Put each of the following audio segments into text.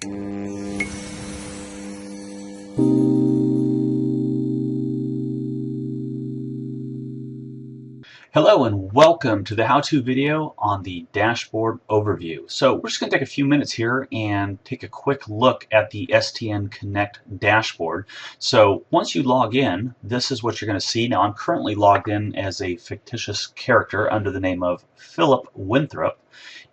Hello and welcome to the how-to video on the dashboard overview. So we're just going to take a few minutes here and take a quick look at the STN Connect dashboard. So once you log in, this is what you're going to see. Now I'm currently logged in as a fictitious character under the name of Philip Winthrop.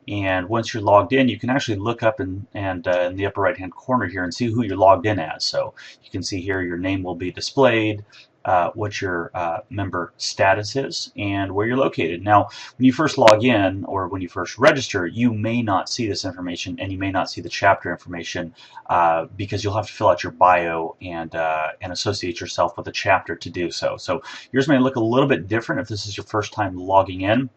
And once you're logged in, you can actually look up in the upper right hand corner here and see who you're logged in as. So you can see here your name will be displayed, what your member status is, and where you're located. Now, when you first log in or when you first register, you may not see this information, and you may not see the chapter information because you'll have to fill out your bio and associate yourself with a chapter to do so. So yours may look a little bit different if this is your first time logging in.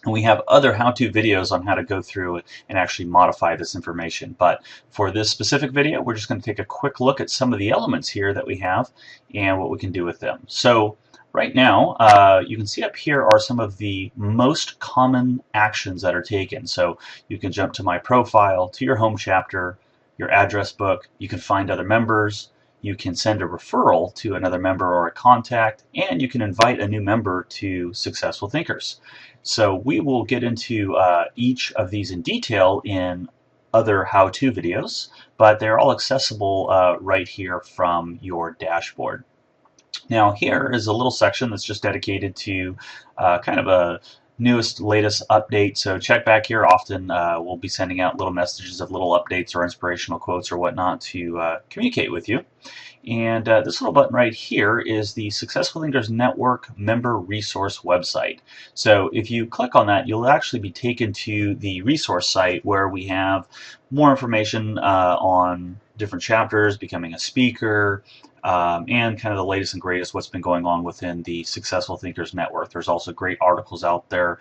And we have other how-to videos on how to go through and actually modify this information. But for this specific video, we're just going to take a quick look at some of the elements here that we have and what we can do with them. So right now, you can see up here are some of the most common actions that are taken. So you can jump to my profile, to your home chapter, your address book. You can find other members. You can send a referral to another member or a contact, and you can invite a new member to Successful Thinkers. So we will get into each of these in detail in other how-to videos, but they're all accessible right here from your dashboard. Now here is a little section that's just dedicated to kind of a newest, latest update. So check back here. Often we'll be sending out little messages of little updates or inspirational quotes or whatnot to communicate with you. And this little button right here is the Successful Thinkers Network member resource website. So if you click on that, you'll actually be taken to the resource site where we have more information on different chapters, becoming a speaker, and kind of the latest and greatest what's been going on within the Successful Thinkers Network. There's also great articles out there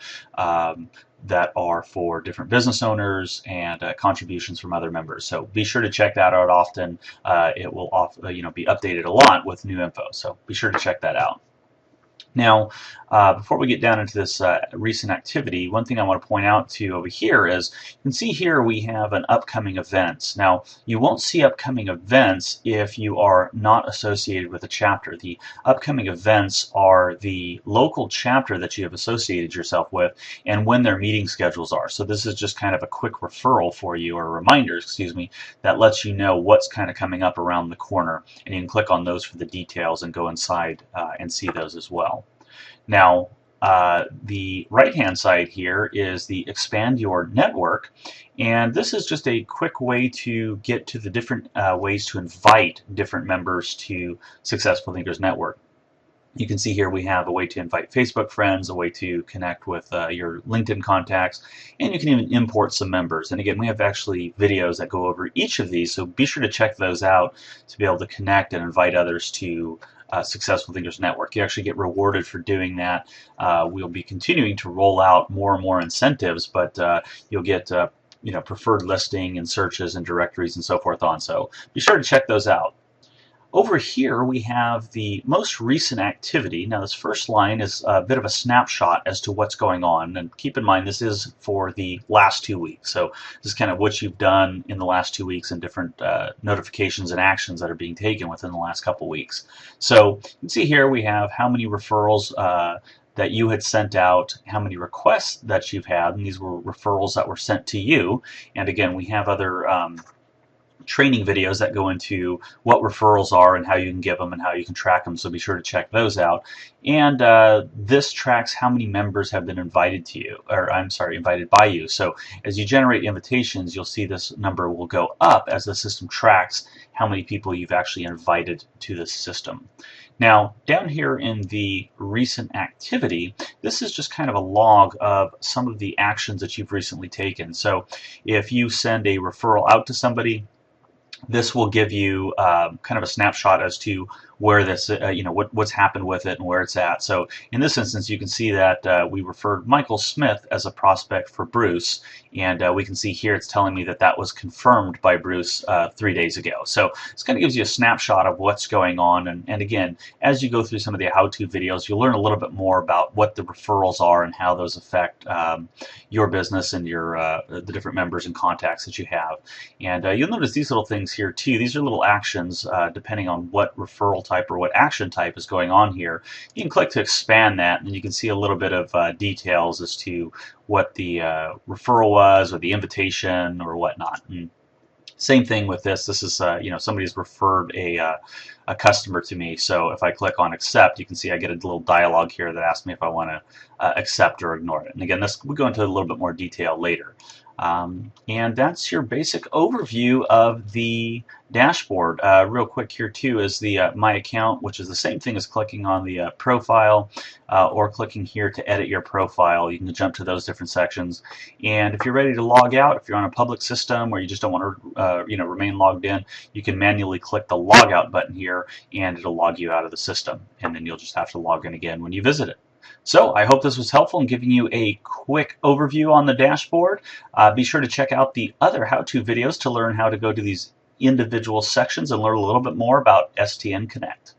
that are for different business owners and contributions from other members. So be sure to check that out often. It will be updated a lot with new info. So be sure to check that out. Now, before we get down into this recent activity, one thing I want to point out to you over here is you can see here we have an upcoming events. Now, you won't see upcoming events if you are not associated with a chapter. The upcoming events are the local chapter that you have associated yourself with and when their meeting schedules are. So this is just kind of a quick referral for you, or reminders, excuse me, that lets you know what's kind of coming up around the corner. And you can click on those for the details and go inside and see those as well. Now, the right-hand side here is the Expand Your Network, and this is just a quick way to get to the different ways to invite different members to Successful Thinkers Network. You can see here we have a way to invite Facebook friends, a way to connect with your LinkedIn contacts, and you can even import some members. And again, we have actually videos that go over each of these, so be sure to check those out to be able to connect and invite others to Successful Thinkers Network. You actually get rewarded for doing that. We'll be continuing to roll out more and more incentives, but you'll get preferred listing and searches and directories and so forth on. So be sure to check those out. Over here we have the most recent activity. Now this first line is a bit of a snapshot as to what's going on, and keep in mind this is for the last 2 weeks. So this is kind of what you've done in the last 2 weeks and different notifications and actions that are being taken within the last couple weeks. So you can see here we have how many referrals that you had sent out, how many requests that you've had, and these were referrals that were sent to you. And again, we have other training videos that go into what referrals are and how you can give them and how you can track them, so be sure to check those out. And this tracks how many members have been invited to you, or I'm sorry, invited by you. So as you generate invitations, you'll see this number will go up as the system tracks how many people you've actually invited to the system. Now, down here in the recent activity, this is just kind of a log of some of the actions that you've recently taken. So if you send a referral out to somebody, this will give you kind of a snapshot as to where this, what's happened with it and where it's at. So in this instance, you can see that we referred Michael Smith as a prospect for Bruce, and we can see here it's telling me that that was confirmed by Bruce 3 days ago. So this kind of gives you a snapshot of what's going on, and again, as you go through some of the how-to videos, you'll learn a little bit more about what the referrals are and how those affect your business and your the different members and contacts that you have. And you'll notice these little things here too. These are little actions depending on what referral type or what action type is going on here. You can click to expand that, and you can see a little bit of details as to what the referral was, or the invitation, or whatnot. And same thing with this. This is somebody's referred a customer to me. So if I click on accept, you can see I get a little dialog here that asks me if I want to accept or ignore it. And again, this we'll go into a little bit more detail later. And that's your basic overview of the dashboard. Real quick here too is the My Account, which is the same thing as clicking on the profile or clicking here to edit your profile. You can jump to those different sections. And if you're ready to log out, if you're on a public system or you just don't want to remain logged in, you can manually click the log out button here and it'll log you out of the system. And then you'll just have to log in again when you visit it. So I hope this was helpful in giving you a quick overview on the dashboard. Be sure to check out the other how-to videos to learn how to go to these individual sections and learn a little bit more about STN Connect.